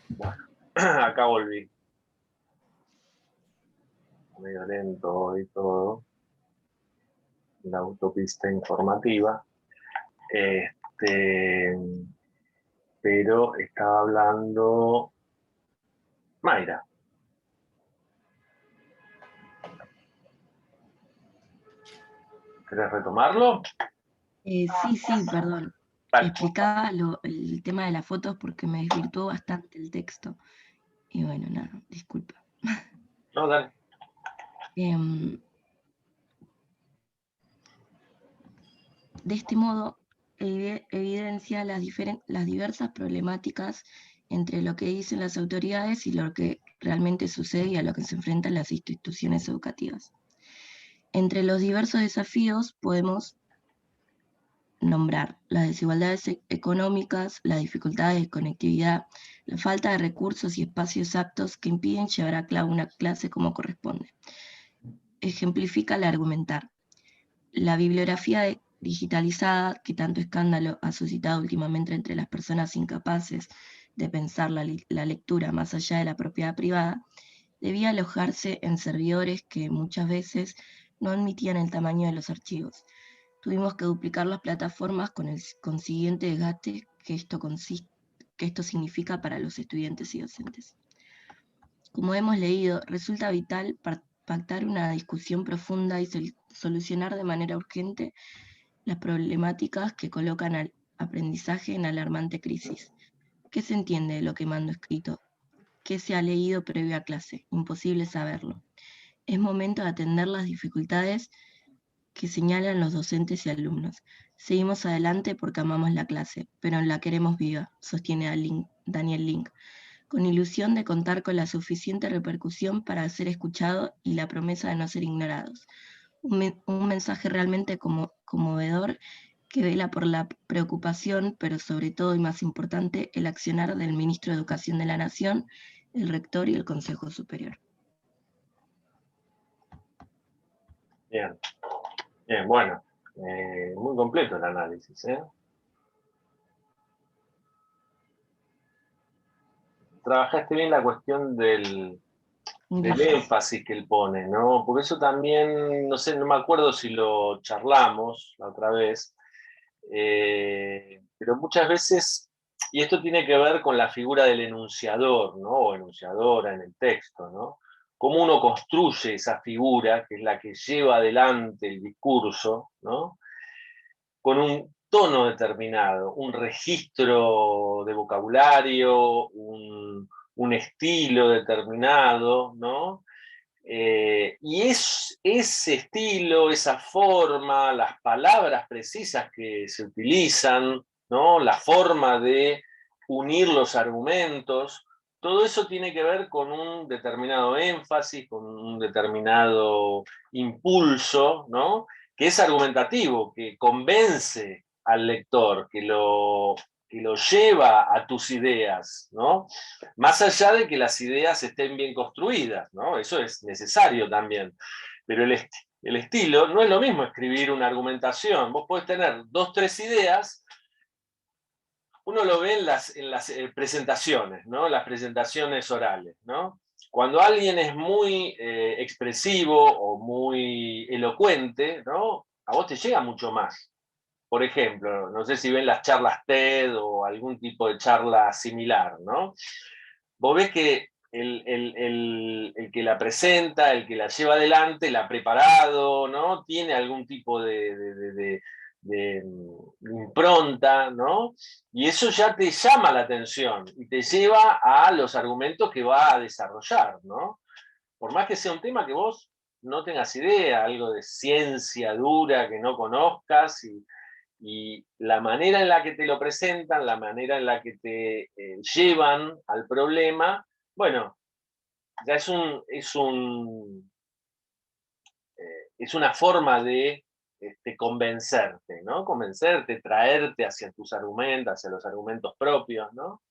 Bueno, acá volví. Medio lento y todo. La autopista informativa. Este, pero estaba hablando Mayra. ¿Querés retomarlo? Sí, sí, perdón. Dale. Explicaba el tema de las fotos porque me desvirtuó bastante el texto. Y bueno, nada, disculpa. No, dale. Em, de este modo, evidencia las diversas problemáticas entre lo que dicen las autoridades y lo que realmente sucede y a lo que se enfrentan las instituciones educativas. Entre los diversos desafíos podemos nombrar las desigualdades económicas, las dificultades de conectividad, la falta de recursos y espacios aptos que impiden llevar a cabo una clase como corresponde. Ejemplifica al argumentar. La bibliografía digitalizada que tanto escándalo ha suscitado últimamente entre las personas incapaces de pensar la lectura más allá de la propiedad privada, debía alojarse en servidores que muchas veces no admitían el tamaño de los archivos. Tuvimos que duplicar las plataformas con el consiguiente desgaste que esto significa para los estudiantes y docentes. Como hemos leído, resulta vital pactar una discusión profunda y solucionar de manera urgente las problemáticas que colocan al aprendizaje en alarmante crisis. ¿Qué se entiende de lo que mando escrito? ¿Qué se ha leído previo a clase? Imposible saberlo. Es momento de atender las dificultades que señalan los docentes y alumnos. Seguimos adelante porque amamos la clase, pero la queremos viva, sostiene Daniel Link, con ilusión de contar con la suficiente repercusión para ser escuchado y la promesa de no ser ignorados. Un mensaje realmente conmovedor que vela por la preocupación, pero sobre todo y más importante, el accionar del Ministro de Educación de la Nación, el Rector y el Consejo Superior. Bien, bien, bueno. Muy completo el análisis, ¿eh? Trabajaste bien la cuestión del Gracias. énfasis que él pone, ¿no? Porque eso también, no sé, no me acuerdo si lo charlamos la otra vez, pero muchas veces, y esto tiene que ver con la figura del enunciador, ¿no? O enunciadora en el texto, ¿no? Cómo uno construye esa figura, que es la que lleva adelante el discurso, ¿no? Con un tono determinado, un registro de vocabulario, un estilo determinado, ¿no? Y ese estilo, esa forma, las palabras precisas que se utilizan, ¿no? La forma de unir los argumentos, todo eso tiene que ver con un determinado énfasis, con un determinado impulso, ¿no? Que es argumentativo, que convence al lector, que lo lleva a tus ideas, ¿no? Más allá de que las ideas estén bien construidas, ¿no? Eso es necesario también. Pero el estilo no es lo mismo escribir una argumentación. Vos podés tener dos, tres ideas, uno lo ve en las presentaciones, ¿no? Las presentaciones orales, ¿no? Cuando alguien es muy expresivo o muy elocuente, ¿no? A vos te llega mucho más. Por ejemplo, no sé si ven las charlas TED o algún tipo de charla similar, ¿no? Vos ves que el que la presenta, el que la lleva adelante, la ha preparado, ¿no? Tiene algún tipo de impronta, ¿no? Y eso ya te llama la atención y te lleva a los argumentos que va a desarrollar, ¿no? Por más que sea un tema que vos no tengas idea, algo de ciencia dura que no conozcas y la manera en la que te lo presentan, la manera en la que te llevan al problema, bueno, ya es una forma de convencerte, ¿no? Convencerte, traerte hacia tus argumentos, hacia los argumentos propios, ¿no?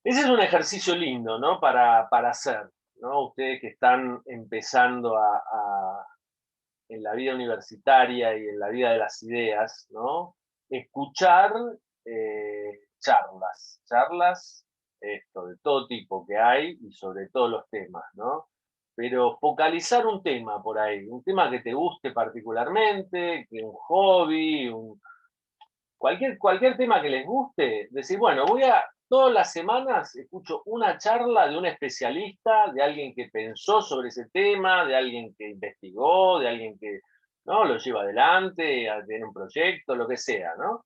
Ese es un ejercicio lindo, ¿no? Para hacer, ¿no? Ustedes que están empezando en la vida universitaria y en la vida de las ideas, ¿no? Escuchar charlas esto, de todo tipo que hay y sobre todos los temas, ¿no? Pero focalizar un tema por ahí, un tema que te guste particularmente, que un hobby, cualquier tema que les guste, decir, bueno, todas las semanas escucho una charla de un especialista, de alguien que pensó sobre ese tema, de alguien que investigó, de alguien que, ¿no?, lo lleva adelante, tiene un proyecto, lo que sea, ¿no?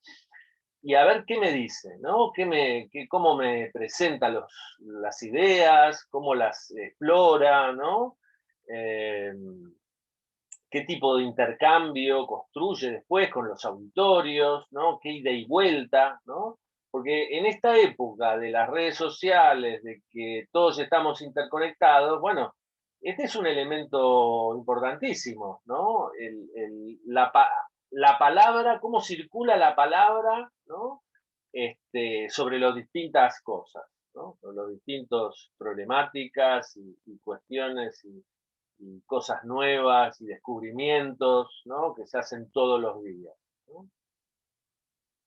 Y a ver qué me dice, ¿no? Cómo me presenta las ideas, cómo las explora, ¿no? Eh, qué tipo de intercambio construye después con los auditorios, ¿no? Qué ida y vuelta, ¿no? Porque en esta época de las redes sociales, de que todos estamos interconectados, bueno, este es un elemento importantísimo, ¿no? La palabra, cómo circula la palabra, ¿no? Sobre las distintas cosas, ¿no? Sobre las distintas problemáticas y cuestiones y cosas nuevas y descubrimientos, ¿no?, que se hacen todos los días, ¿no?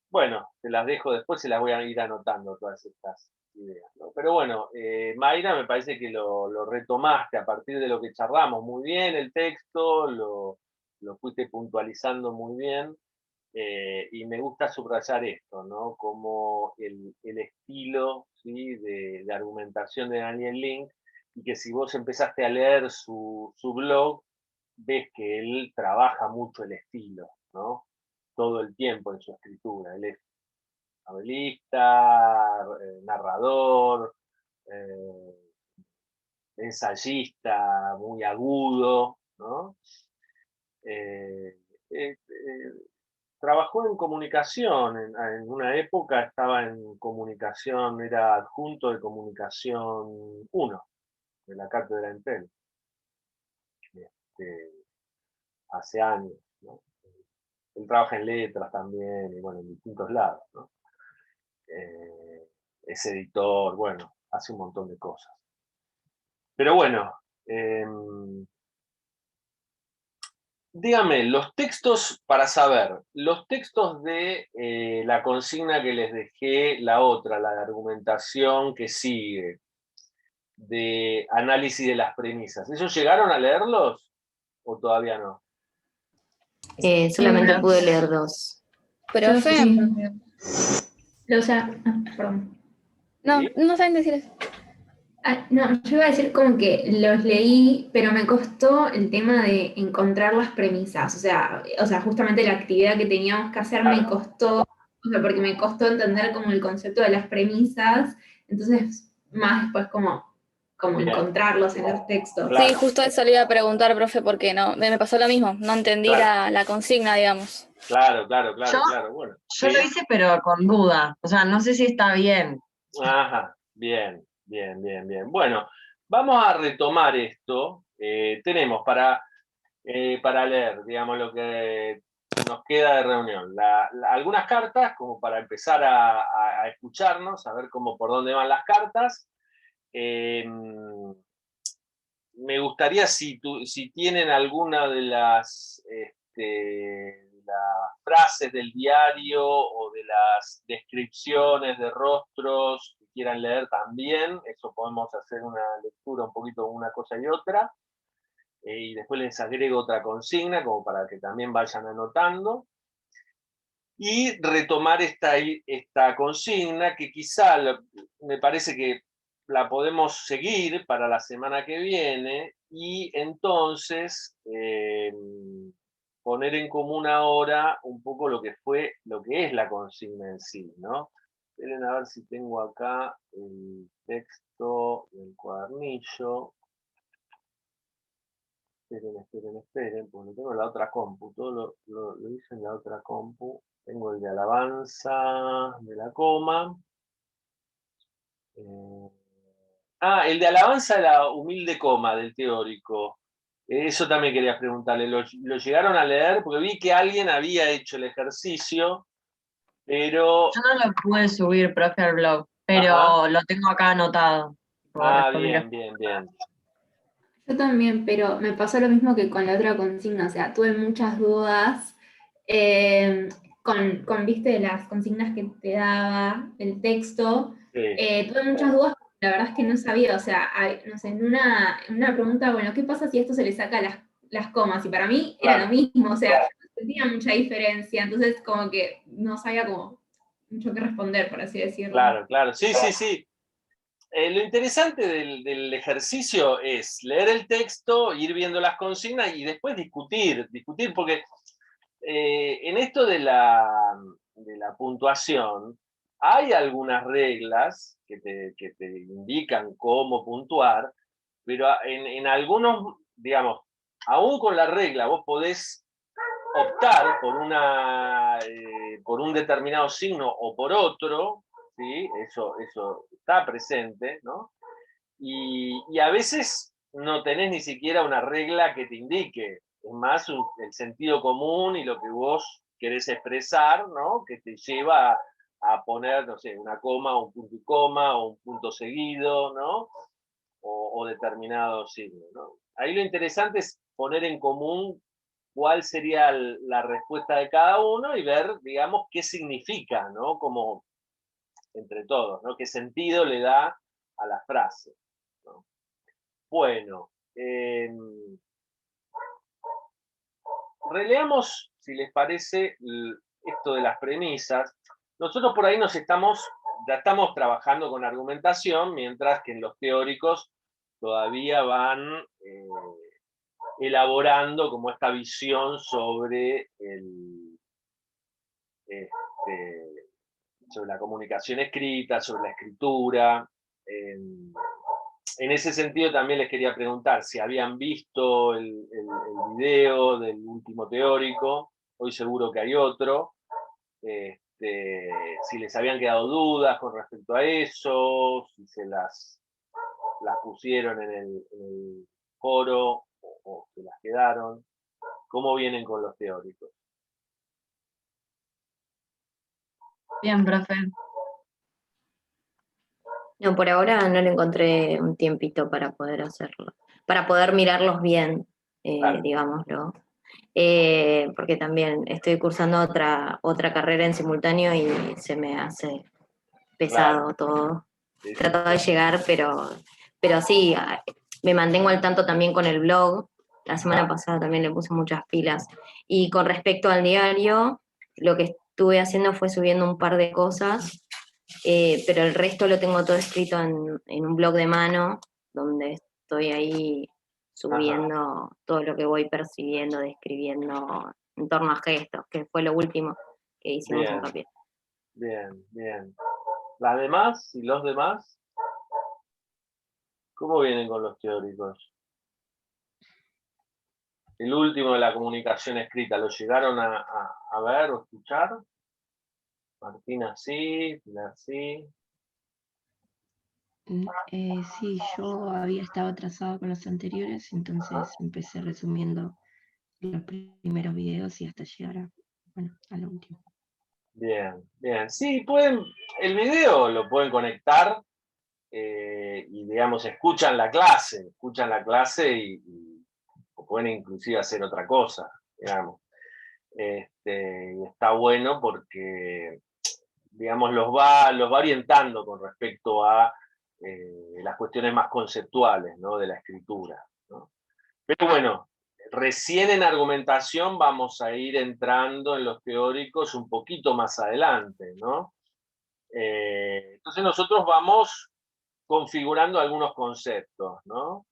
Bueno, te las dejo después, se las voy a ir anotando todas estas ideas, ¿no? Pero bueno, Mayra, me parece que lo retomaste a partir de lo que charlamos muy bien, el texto, lo fuiste puntualizando muy bien, y me gusta subrayar esto, ¿no? Como el estilo, ¿sí?, de argumentación de Daniel Link, y que si vos empezaste a leer su blog, ves que él trabaja mucho el estilo, ¿no? Todo el tiempo en su escritura. Él es novelista, narrador, eh, ensayista, muy agudo, ¿no? Eh, eh, eh, Trabajó en comunicación, en una época estaba en comunicación, era adjunto de comunicación uno de la cátedra Entel, este, hace años, ¿no? Él trabaja en letras también, y bueno, en distintos lados, ¿no? Es editor, bueno, hace un montón de cosas. Pero bueno, dígame, los textos, para saber, los textos de la consigna que les dejé, la otra, la de argumentación que sigue, de análisis de las premisas, ¿ellos llegaron a leerlos o todavía no? Solamente pude leer 2. Yo Profe, sí. O sea, perdón. no, ¿Sí? no saben decir eso. No, yo iba a decir como que los leí, pero me costó el tema de encontrar las premisas. O sea, justamente la actividad que teníamos que hacer me costó, o sea, porque me costó entender como el concepto de las premisas, entonces más después como Bien. encontrarlos en los textos. Claro. Sí, justo eso le iba a preguntar, profe, porque no, me pasó lo mismo, no entendí Claro. la consigna, digamos. Claro, Yo- bueno. Yo ¿sí? lo hice, pero con duda. O sea, no sé si está bien. Ajá, bien. Bueno, vamos a retomar esto. Tenemos para leer, digamos, lo que nos queda de reunión. Algunas cartas, como para empezar a escucharnos, a ver por dónde van las cartas. Me gustaría si tienen alguna de las frases del diario o de las descripciones de rostros que quieran leer también, eso podemos hacer una lectura un poquito una cosa y otra, y después les agrego otra consigna como para que también vayan anotando. Y retomar esta consigna que quizá me parece que la podemos seguir para la semana que viene y entonces poner en común ahora un poco lo que es la consigna en sí, ¿no? Esperen a ver si tengo acá el texto del cuadernillo. Esperen, porque lo tengo en la otra compu, todo lo hice en la otra compu. Tengo el de alabanza de la coma. El de alabanza de la humilde coma, del teórico. Eso también quería preguntarle. ¿Lo llegaron a leer? Porque vi que alguien había hecho el ejercicio, pero... Yo no lo pude subir, profe, al blog, pero Ajá. lo tengo acá anotado. Bien. Yo también, pero me pasó lo mismo que con la otra consigna, o sea, tuve muchas dudas. viste, las consignas que te daba, el texto, Sí, tuve muchas dudas, la verdad es que no sabía, o sea, no sé, en una pregunta, bueno, ¿qué pasa si esto se le saca las comas? Y para mí era lo claro, mismo, o sea, no sentía mucha diferencia, entonces como que no sabía como mucho qué responder, por así decirlo. claro, claro. Sí, sí, sí. Lo interesante del ejercicio es leer el texto, ir viendo las consignas y después discutir, porque en esto de la puntuación hay algunas reglas que te indican cómo puntuar, pero en algunos, digamos, aún con la regla vos podés optar por un determinado signo o por otro, ¿sí? Eso está presente, ¿no? Y a veces no tenés ni siquiera una regla que te indique, es más el sentido común y lo que vos querés expresar, ¿no? Que te lleva a poner, no sé, una coma, un punto y coma, o un punto seguido, ¿no? O determinado signo, ¿no? Ahí lo interesante es poner en común cuál sería la respuesta de cada uno y ver, digamos, qué significa, ¿no? Como entre todos, ¿no? Qué sentido le da a la frase, ¿no? Bueno, releamos, si les parece, esto de las premisas. Nosotros por ahí ya estamos trabajando con argumentación, mientras que en los teóricos todavía van elaborando como esta visión este, sobre la comunicación escrita, sobre la escritura. En ese sentido también les quería preguntar si habían visto el video del último teórico, hoy seguro que hay otro, si les habían quedado dudas con respecto a eso, si se las pusieron en el foro o se las quedaron, cómo vienen con los teóricos. Bien, profe. No, por ahora no le encontré un tiempito para poder hacerlo, para poder mirarlos bien, Claro. digámoslo. Porque también estoy cursando otra carrera en simultáneo y se me hace pesado Claro. todo. Sí, sí, Trato de llegar, pero sí, me mantengo al tanto también con el blog. La semana pasada también le puse muchas pilas. Y con respecto al diario, lo que estuve haciendo fue subiendo un par de cosas, pero el resto lo tengo todo escrito en un blog de mano, donde estoy ahí subiendo todo lo que voy percibiendo, describiendo en torno a gestos, que fue lo último que hicimos bien, hincapié. bien, bien. ¿Las demás y los demás? ¿Cómo vienen con los teóricos? El último de la comunicación escrita, ¿lo llegaron a ver o escuchar? Martina sí, Pilar sí. Sí, yo había estado atrasado con los anteriores, entonces empecé resumiendo los primeros videos y hasta llegar a lo último. Bien, bien. Sí, el video lo pueden conectar y digamos, escuchan la clase o pueden inclusive hacer otra cosa, digamos. Y está bueno porque, digamos, los va orientando con respecto a las cuestiones más conceptuales, ¿no? De la escritura, ¿no? Pero bueno, recién en argumentación vamos a ir entrando en los teóricos un poquito más adelante, ¿no? Entonces nosotros vamos configurando algunos conceptos, ¿no?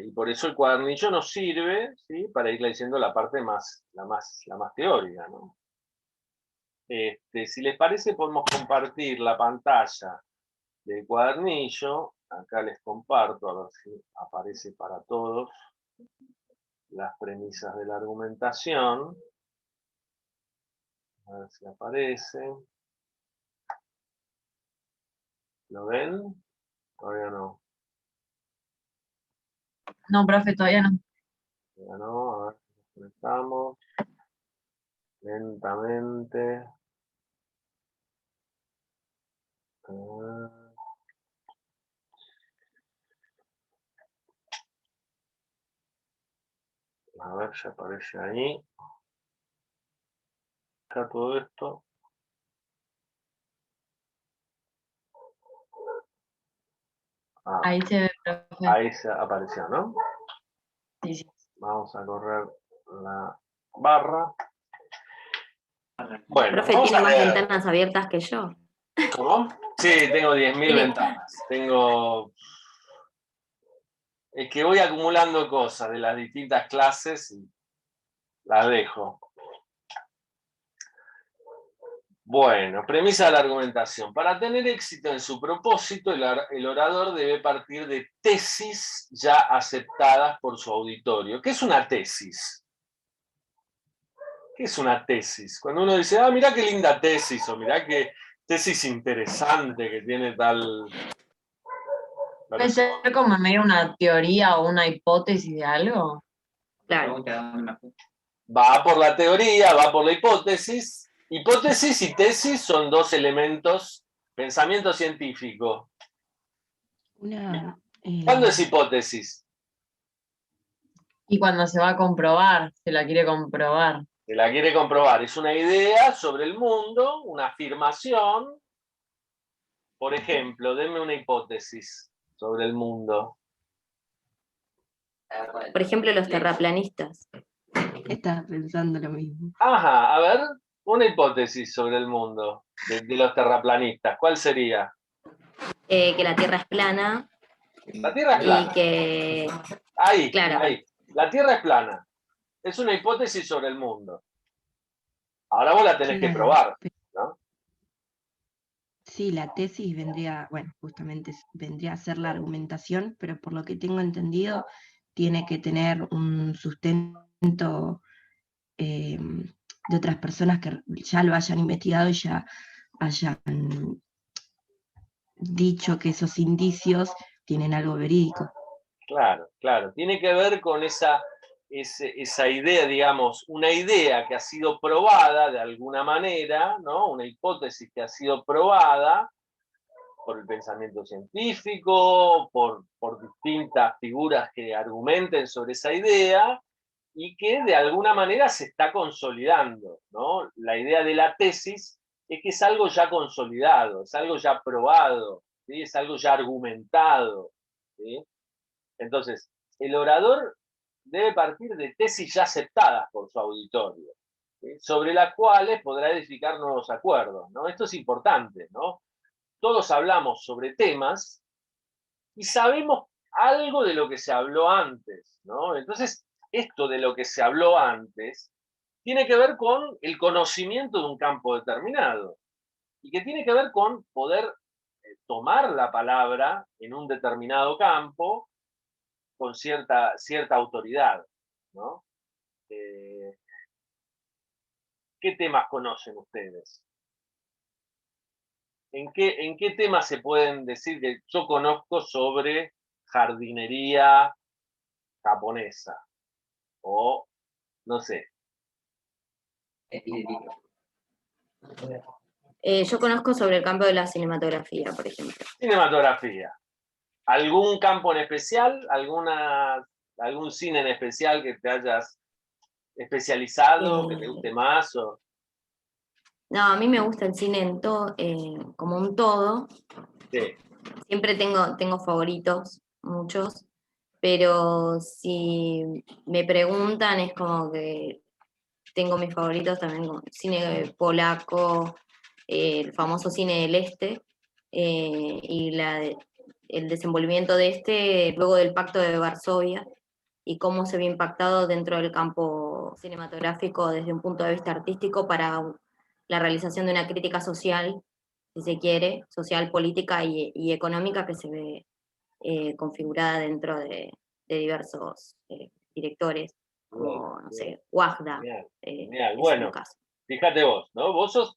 Y por eso el cuadernillo nos sirve, ¿sí? Para ir leyendo la parte la más teórica, ¿no? Si les parece, podemos compartir la pantalla del cuadernillo. Acá les comparto, a ver si aparece para todos las premisas de la argumentación. A ver si aparece. ¿Lo ven? Todavía no. No, profe, todavía no. Todavía no. A ver si nos conectamos. Lentamente. A ver si aparece ahí. Acá todo esto. Ah, Ahí se ve, profe. ahí se apareció, ¿no? Sí, sí. Vamos a correr la barra. Bueno, Profe, vamos tiene a más leer. ventanas abiertas que yo. ¿Cómo? Sí, tengo 10.000 Tiene- ventanas. Es que voy acumulando cosas de las distintas clases y las dejo. Bueno, premisa de la argumentación. Para tener éxito en su propósito, el orador debe partir de tesis ya aceptadas por su auditorio. ¿Qué es una tesis? ¿Qué es una tesis? Cuando uno dice, ah, mirá qué linda tesis, o mirá qué tesis interesante que tiene tal Puede persona. ser como medio una teoría o una hipótesis de algo. Claro. Va por la teoría, va por la hipótesis. Hipótesis y tesis son dos elementos, pensamiento científico. ¿Cuándo es hipótesis? Y cuando se va a comprobar, se la quiere comprobar. Se la quiere comprobar. Es una idea sobre el mundo, una afirmación. Por ejemplo, denme una hipótesis sobre el mundo. Por ejemplo, los terraplanistas. Estaba pensando lo mismo. Ajá, a ver, una hipótesis sobre el mundo de los terraplanistas. ¿Cuál sería? Que la Tierra es plana La Tierra es y plana. que, Ahí, claro, ahí. La Tierra es plana. Es una hipótesis sobre el mundo. Ahora vos la tenés que Claro, probar, ¿no? sí, la tesis vendría, bueno, justamente vendría a ser la argumentación, pero por lo que tengo entendido, tiene que tener un sustento de otras personas que ya lo hayan investigado y ya hayan dicho que esos indicios tienen algo verídico. Claro, claro. Tiene que ver con esa idea, digamos, una idea que ha sido probada de alguna manera, ¿no? Una hipótesis que ha sido probada por el pensamiento científico, por distintas figuras que argumenten sobre esa idea y que de alguna manera se está consolidando, ¿no? La idea de la tesis es que es algo ya consolidado, es algo ya probado, ¿sí? Es algo ya argumentado, ¿sí? Entonces, el orador debe partir de tesis ya aceptadas por su auditorio, ¿sí? Sobre las cuales podrá edificar nuevos acuerdos, ¿no? Esto es importante, ¿no? Todos hablamos sobre temas y sabemos algo de lo que se habló antes, ¿no? Entonces, esto de lo que se habló antes tiene que ver con el conocimiento de un campo determinado y que tiene que ver con poder tomar la palabra en un determinado campo con cierta autoridad, ¿no? Eh, ¿Qué temas conocen ustedes? ¿En qué temas se pueden decir que yo conozco sobre jardinería japonesa? O, no sé. yo conozco sobre el campo de la cinematografía, por ejemplo. Cinematografía. ¿Algún campo en especial? ¿Algún cine en especial que te hayas especializado, que te guste más? O... No, a mí me gusta el cine en todo, como un todo. Sí. Siempre tengo favoritos, muchos, pero si me preguntan es como que tengo mis favoritos también, como cine polaco, el famoso cine del Este, y el desenvolvimiento de este luego del Pacto de Varsovia y cómo se ve impactado dentro del campo cinematográfico desde un punto de vista artístico para la realización de una crítica social, si se quiere, social, política y económica que se ve configurada dentro de diversos directores, como, no sé, Wajda, Genial, es genial. un Bueno, caso. fíjate vos, ¿no? Vos sos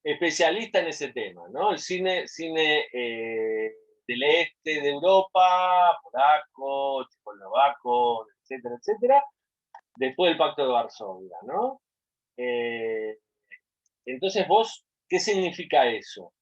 especialista en ese tema, ¿no? El cine del este de Europa, polaco, checoslovaco, etcétera, etcétera, después del Pacto de Varsovia, ¿no? Entonces vos, ¿qué significa eso?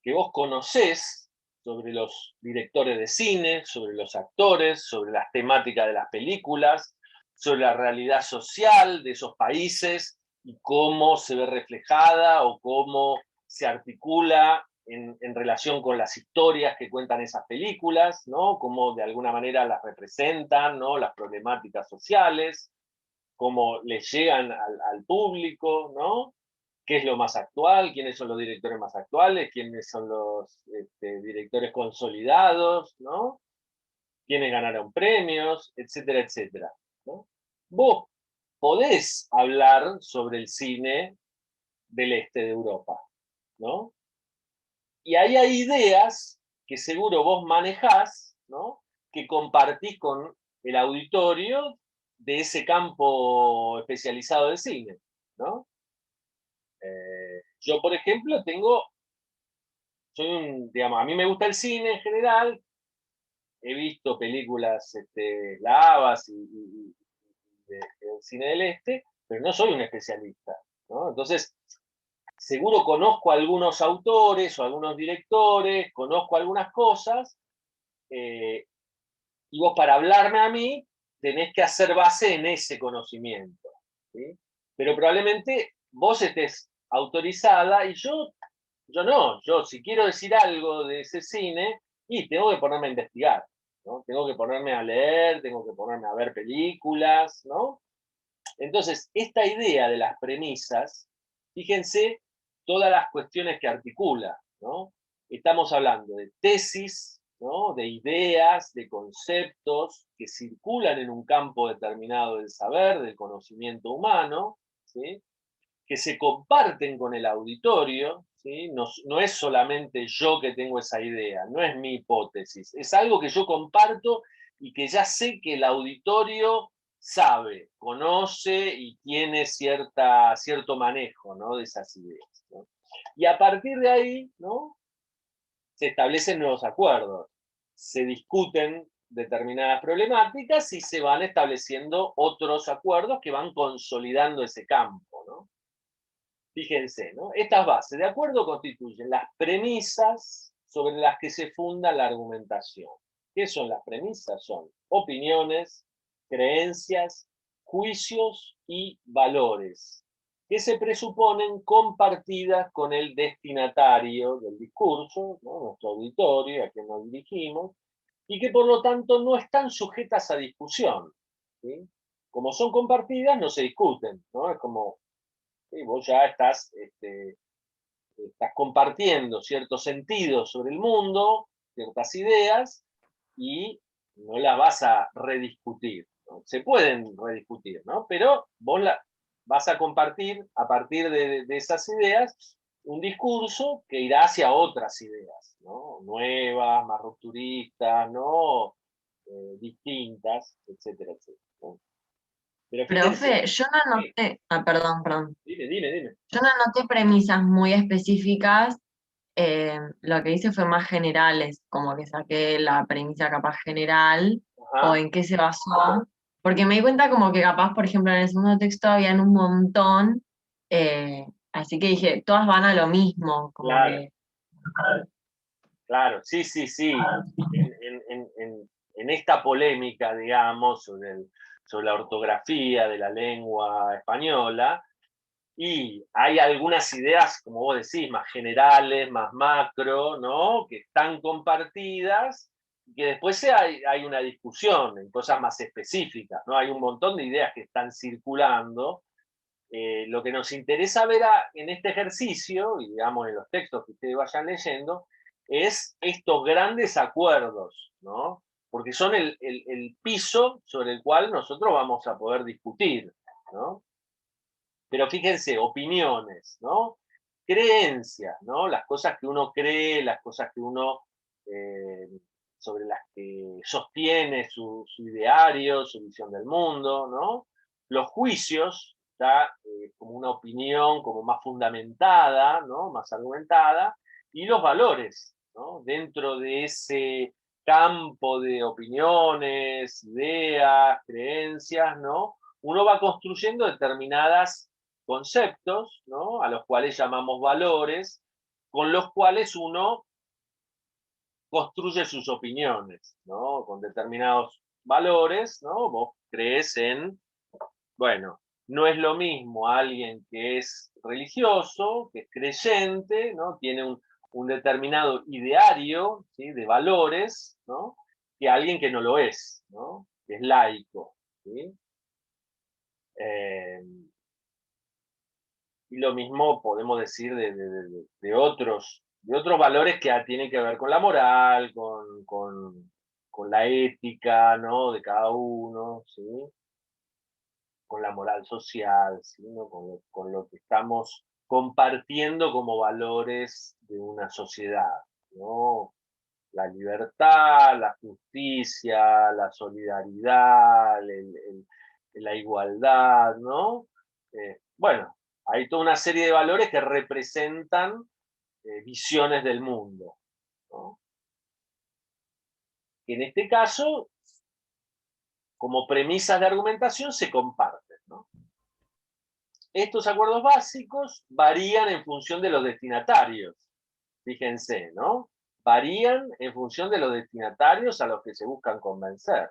Que vos conocés sobre los directores de cine, sobre los actores, sobre las temáticas de las películas, sobre la realidad social de esos países y cómo se ve reflejada o cómo se articula en relación con las historias que cuentan esas películas, ¿no? Cómo de alguna manera las representan, ¿no? Las problemáticas sociales, cómo les llegan al público, ¿no? ¿Qué es lo más actual? ¿Quiénes son los directores más actuales? ¿Quiénes son los directores consolidados? ¿No? ¿Quiénes ganaron premios? Etcétera, etcétera, ¿no? Vos podés hablar sobre el cine del este de Europa, ¿no? Y ahí hay ideas que seguro vos manejás, ¿no? Que compartís con el auditorio de ese campo especializado de cine, ¿no? Yo, por ejemplo, digamos, a mí me gusta el cine en general, he visto películas lavas y del cine del este, pero no soy un especialista, ¿no? Entonces, seguro conozco a algunos autores o algunos directores, conozco algunas cosas, y vos para hablarme a mí tenés que hacer base en ese conocimiento, ¿sí? Pero probablemente vos estés autorizada y yo no, yo si quiero decir algo de ese cine, y tengo que ponerme a investigar, ¿no? Tengo que ponerme a leer, tengo que ponerme a ver películas, ¿no? Entonces, esta idea de las premisas, fíjense todas las cuestiones que articula, ¿no? Estamos hablando de tesis, ¿no? De ideas, de conceptos que circulan en un campo determinado del saber, del conocimiento humano, ¿sí? Que se comparten con el auditorio, ¿sí? No es solamente yo que tengo esa idea, no es mi hipótesis, es algo que yo comparto y que ya sé que el auditorio sabe, conoce y tiene cierto manejo, ¿no? De esas ideas, ¿no? Y a partir de ahí, ¿no? Se establecen nuevos acuerdos, se discuten determinadas problemáticas y se van estableciendo otros acuerdos que van consolidando ese campo, ¿no? Fíjense, ¿no? Estas bases de acuerdo constituyen las premisas sobre las que se funda la argumentación. ¿Qué son las premisas? Son opiniones, creencias, juicios y valores, que se presuponen compartidas con el destinatario del discurso, ¿no? Nuestro auditorio, a quien nos dirigimos, y que por lo tanto no están sujetas a discusión, ¿sí? Como son compartidas, no se discuten, ¿no? Es como ¿sí? Vos ya estás compartiendo ciertos sentidos sobre el mundo, ciertas ideas, y no las vas a rediscutir, ¿no? Se pueden rediscutir, ¿no? Pero vos vas a compartir a partir de esas ideas un discurso que irá hacia otras ideas, ¿no? Nuevas, más rupturistas, ¿no? Distintas, etcétera, etcétera, ¿no? Pero fíjense, Profe, yo no anoté, perdón. dime. Yo no anoté premisas muy específicas, lo que hice fue más generales, como que saqué la premisa capaz general o Ajá. en qué se basó, porque me di cuenta como que capaz, por ejemplo, en el segundo texto habían un montón, así que dije, todas van a lo mismo, como Claro, que... claro, sí, sí, sí. En esta polémica, digamos, sobre la ortografía de la lengua española, y hay algunas ideas, como vos decís, más generales, más macro, ¿no? Que están compartidas, y que después hay una discusión en cosas más específicas, ¿no? Hay un montón de ideas que están circulando. Lo que nos interesa ver en este ejercicio, y digamos en los textos que ustedes vayan leyendo, es estos grandes acuerdos, ¿no? Porque son el piso sobre el cual nosotros vamos a poder discutir, ¿no? Pero fíjense, opiniones, ¿no? Creencias, ¿no? Las cosas que uno cree, las cosas que uno, eh, sobre las que sostiene su ideario, su visión del mundo, ¿no? Los juicios, ya como una opinión como más fundamentada, ¿no? Más argumentada, y los valores, ¿no? Dentro de ese campo de opiniones, ideas, creencias, ¿no? Uno va construyendo determinadas conceptos, ¿no? A los cuales llamamos valores, con los cuales uno construye sus opiniones, ¿no? Con determinados valores, ¿no? Vos crees en, bueno, No es lo mismo alguien que es religioso, que es creyente, ¿no? Tiene un determinado ideario, ¿sí?, de valores, ¿no?, que alguien que no lo es, ¿no?, que es laico, ¿sí? Y lo mismo podemos decir de otros valores que tienen que ver con la moral, con la ética, ¿no?, de cada uno, ¿sí?, con la moral social, ¿sí?, ¿no?, con lo que estamos compartiendo como valores de una sociedad, ¿no? La libertad, la justicia, la solidaridad, la igualdad, ¿no? Bueno, hay toda una serie de valores que representan visiones del mundo, ¿no? Que en este caso, como premisas de argumentación, se comparten, ¿no? Estos acuerdos básicos varían en función de los destinatarios, fíjense, ¿no? Varían en función de los destinatarios a los que se buscan convencer.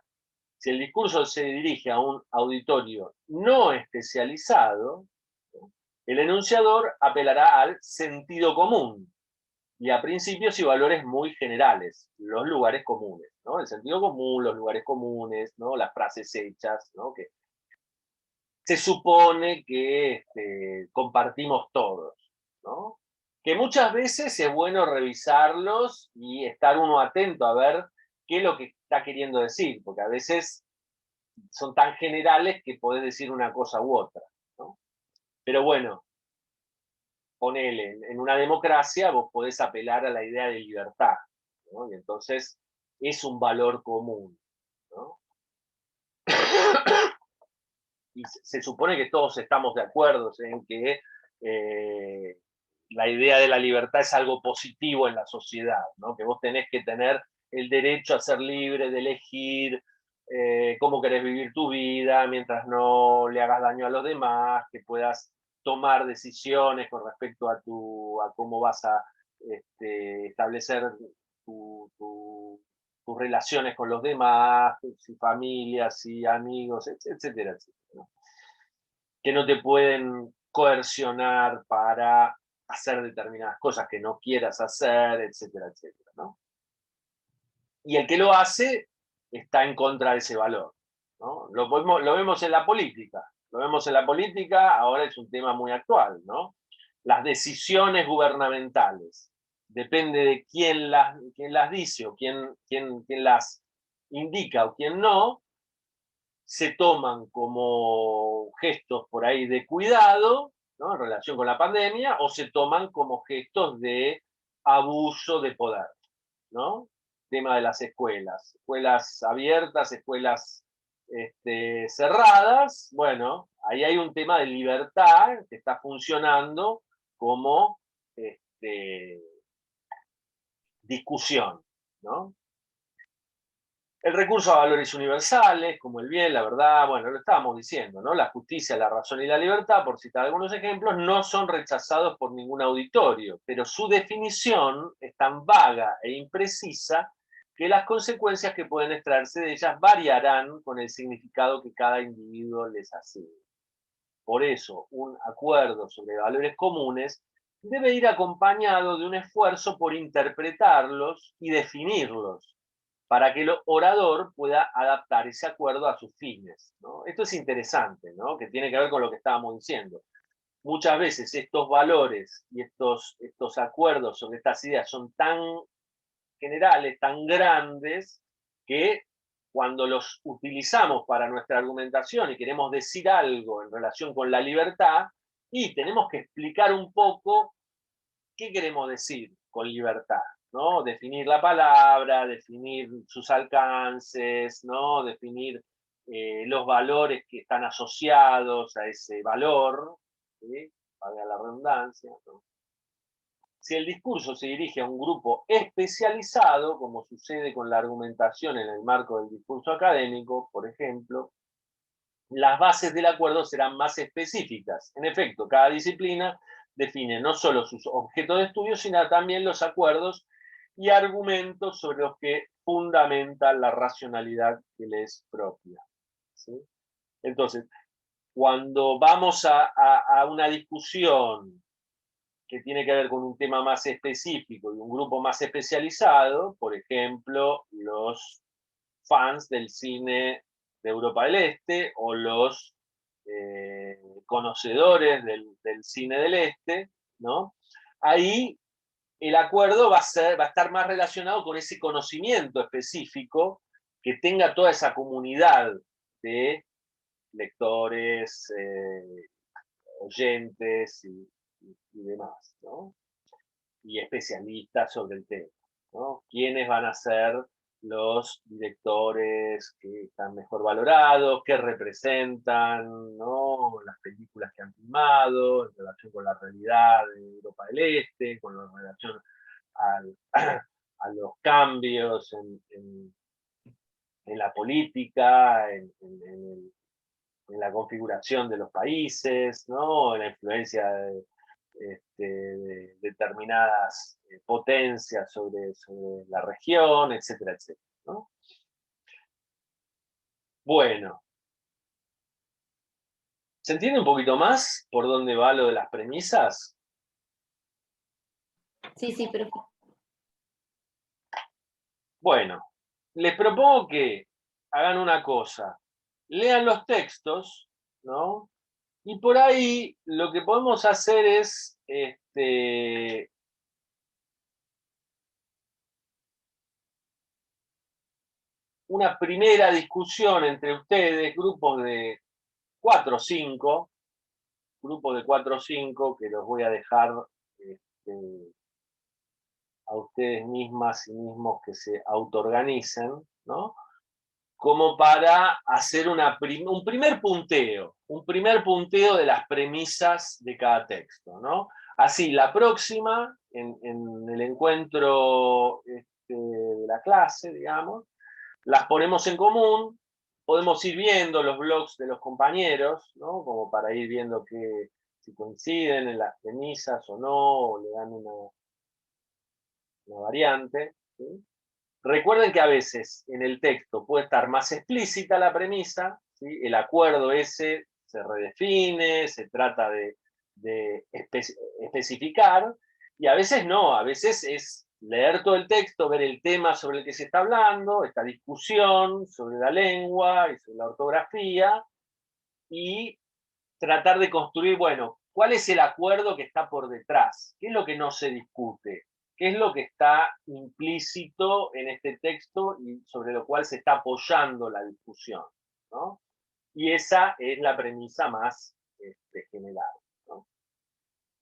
Si el discurso se dirige a un auditorio no especializado, ¿no?, el enunciador apelará al sentido común y a principios y valores muy generales, los lugares comunes, ¿no? El sentido común, los lugares comunes, ¿no?, las frases hechas, ¿no?, que se supone que compartimos todos, ¿no? Que muchas veces es bueno revisarlos y estar uno atento a ver qué es lo que está queriendo decir, porque a veces son tan generales que podés decir una cosa u otra, ¿no? Pero bueno, ponele, en una democracia vos podés apelar a la idea de libertad, ¿no? Y entonces es un valor común, ¿no? Y se supone que todos estamos de acuerdo en que la idea de la libertad es algo positivo en la sociedad, ¿no? Que vos tenés que tener el derecho a ser libre, de elegir cómo querés vivir tu vida, mientras no le hagas daño a los demás, que puedas tomar decisiones con respecto a cómo vas a establecer tus relaciones con los demás, si familias, si amigos, etcétera, etcétera, ¿no? Que no te pueden coercionar para hacer determinadas cosas que no quieras hacer, etcétera, etcétera, ¿no? Y el que lo hace está en contra de ese valor, ¿no? Lo vemos en la política. Lo vemos en la política, ahora es un tema muy actual, ¿no? Las decisiones gubernamentales. Depende de quién las dice o quién las indica o quién no, se toman como gestos por ahí de cuidado, ¿no?, en relación con la pandemia, o se toman como gestos de abuso de poder, ¿no? Tema de las escuelas abiertas, escuelas cerradas, bueno, ahí hay un tema de libertad que está funcionando como discusión, ¿no? El recurso a valores universales, como el bien, la verdad, bueno, lo estábamos diciendo, ¿no? La justicia, la razón y la libertad, por citar algunos ejemplos, no son rechazados por ningún auditorio, pero su definición es tan vaga e imprecisa que las consecuencias que pueden extraerse de ellas variarán con el significado que cada individuo les asigne. Por eso, un acuerdo sobre valores comunes debe ir acompañado de un esfuerzo por interpretarlos y definirlos, para que el orador pueda adaptar ese acuerdo a sus fines, ¿no? Esto es interesante, ¿no?, que tiene que ver con lo que estábamos diciendo. Muchas veces estos valores y estos acuerdos sobre estas ideas son tan generales, tan grandes, que cuando los utilizamos para nuestra argumentación y queremos decir algo en relación con la libertad, y tenemos que explicar un poco qué queremos decir con libertad, ¿no? Definir la palabra, definir sus alcances, ¿no? Definir los valores que están asociados a ese valor, ¿sí?, valga la redundancia, ¿no? Si el discurso se dirige a un grupo especializado, como sucede con la argumentación en el marco del discurso académico, por ejemplo, las bases del acuerdo serán más específicas. En efecto, cada disciplina define no solo sus objetos de estudio, sino también los acuerdos y argumentos sobre los que fundamenta la racionalidad que le es propia, ¿sí? Entonces, cuando vamos a una discusión que tiene que ver con un tema más específico y un grupo más especializado, por ejemplo, los fans del cine de Europa del Este o los conocedores del cine del Este, ¿no? Ahí el acuerdo va a estar más relacionado con ese conocimiento específico que tenga toda esa comunidad de lectores, oyentes y demás, ¿no? Y especialistas sobre el tema, ¿no? ¿Quiénes van a ser los directores que están mejor valorados, qué representan, ¿no? Las películas que han filmado en relación con la realidad de Europa del Este, con la relación a los cambios en la política, en la configuración de los países, ¿no? En la influencia de determinadas potencias sobre la región, etcétera, etcétera, ¿no? Bueno, ¿se entiende un poquito más por dónde va lo de las premisas? Sí, sí, profe. Bueno, les propongo que hagan una cosa, lean los textos, ¿no? Y por ahí lo que podemos hacer es una primera discusión entre ustedes, grupos de 4 o 5, que los voy a dejar a ustedes mismas y mismos que se autoorganicen, ¿no? Como para hacer un primer punteo de las premisas de cada texto, ¿no? Así, la próxima, en el encuentro de la clase, digamos, las ponemos en común, podemos ir viendo los blogs de los compañeros, ¿no? Como para ir viendo si coinciden en las premisas o no, o le dan una variante, ¿sí? Recuerden que a veces en el texto puede estar más explícita la premisa, ¿sí? El acuerdo ese se redefine, se trata de especificar, y a veces no, a veces es leer todo el texto, ver el tema sobre el que se está hablando, esta discusión sobre la lengua y sobre la ortografía, y tratar de construir, bueno, ¿cuál es el acuerdo que está por detrás? ¿Qué es lo que no se discute? ¿Qué es lo que está implícito en este texto y sobre lo cual se está apoyando la discusión, ¿no? Y esa es la premisa más general, ¿no?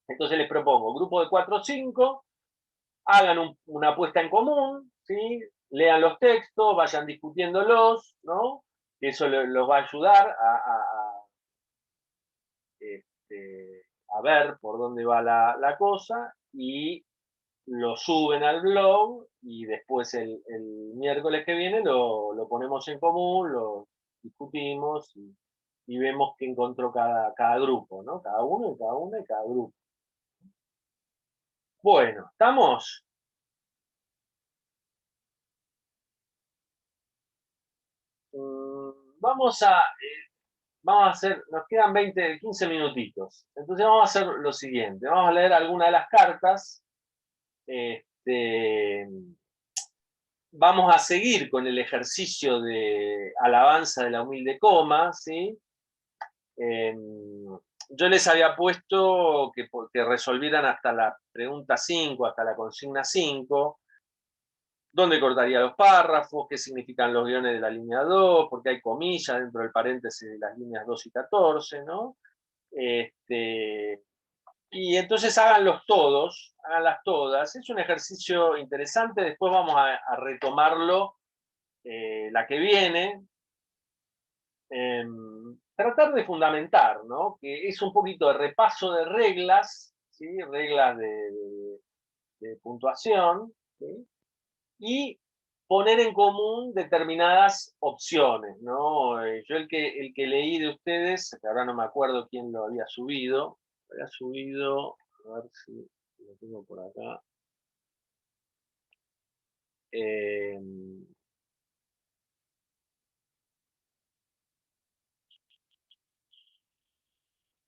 Entonces les propongo, grupo de 4 o 5, hagan una apuesta en común, ¿sí? Lean los textos, vayan discutiéndolos, ¿no? Eso los va a ayudar a ver por dónde va la cosa, y lo suben al blog, y después el miércoles que viene lo ponemos en común, lo discutimos y vemos qué encontró cada grupo, ¿no? Cada uno y cada una y cada grupo. Bueno, ¿estamos? Vamos a hacer, nos quedan 15 minutitos. Entonces vamos a hacer lo siguiente, vamos a leer alguna de las cartas. Vamos a seguir con el ejercicio de alabanza de la humilde coma, ¿sí? Yo les había puesto que resolvieran hasta la pregunta 5, hasta la consigna 5, dónde cortaría los párrafos, qué significan los guiones de la línea 2, porque hay comillas dentro del paréntesis de las líneas 2 y 14, ¿no? Y entonces háganlas todas, es un ejercicio interesante, después vamos a retomarlo la que viene, tratar de fundamentar, ¿no? Que es un poquito de repaso de reglas, ¿sí? Reglas de puntuación, ¿sí? Y poner en común determinadas opciones, ¿no? Yo el que leí de ustedes, que ahora no me acuerdo quién lo había subido, a ver si lo tengo por acá.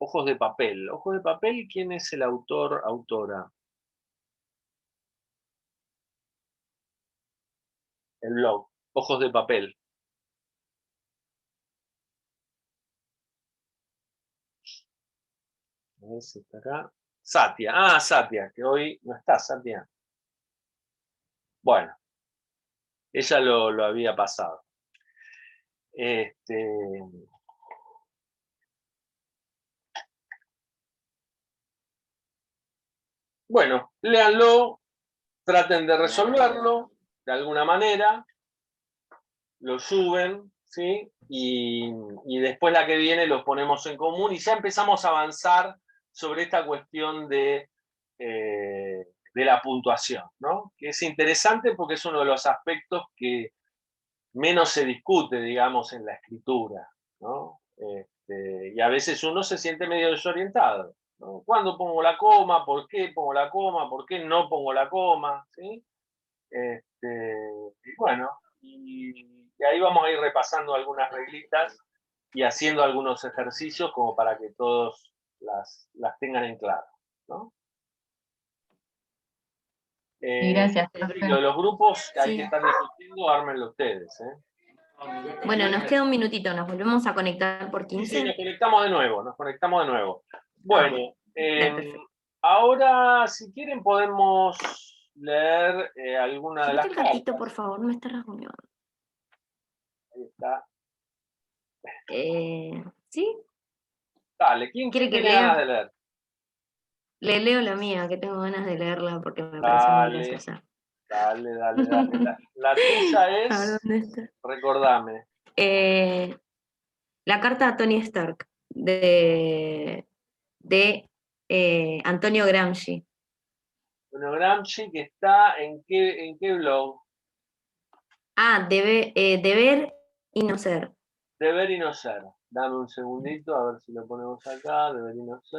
Ojos de papel. Ojos de papel, ¿quién es el autor, autora? El blog. Ojos de papel. A ver si está acá. Satya. Ah, Satya, que hoy no está, Satya. Bueno, ella lo había pasado. Bueno, léanlo, traten de resolverlo de alguna manera, lo suben, ¿sí? Y después la que viene los ponemos en común y ya empezamos a avanzar sobre esta cuestión de la puntuación, ¿no? Que es interesante porque es uno de los aspectos que menos se discute, digamos, en la escritura, ¿no? Y a veces uno se siente medio desorientado, ¿no? ¿Cuándo pongo la coma? ¿Por qué pongo la coma? ¿Por qué no pongo la coma? ¿Sí? Y bueno, y ahí vamos a ir repasando algunas reglitas y haciendo algunos ejercicios como para que todos las tengan en claro, ¿no? Gracias, Y profe. lo de los grupos que hay Sí. que estar discutiendo, ármenlo ustedes, ¿eh? Bueno, nos queda un minutito, nos volvemos a conectar por Sí, 15. nos conectamos de nuevo, nos conectamos de nuevo. Bueno, Dale, perfecto. ahora si quieren podemos leer alguna de Subite las el gatito, cartas. por favor, me está rasguñando. Ahí está. ¿Sí? Dale, ¿quién ¿Quiere que tiene ganas lea? de leer? Le leo la mía, que tengo ganas de leerla porque me parece muy Dale, graciosa. dale. La tuya A ver es, dónde está. recordame. La carta a Tony Stark de Antonio Gramsci. Bueno, Gramsci, que está en qué blog? Deber y no ser. Deber y no ser. Dame un segundito, a ver si lo ponemos acá. Deber y no ser.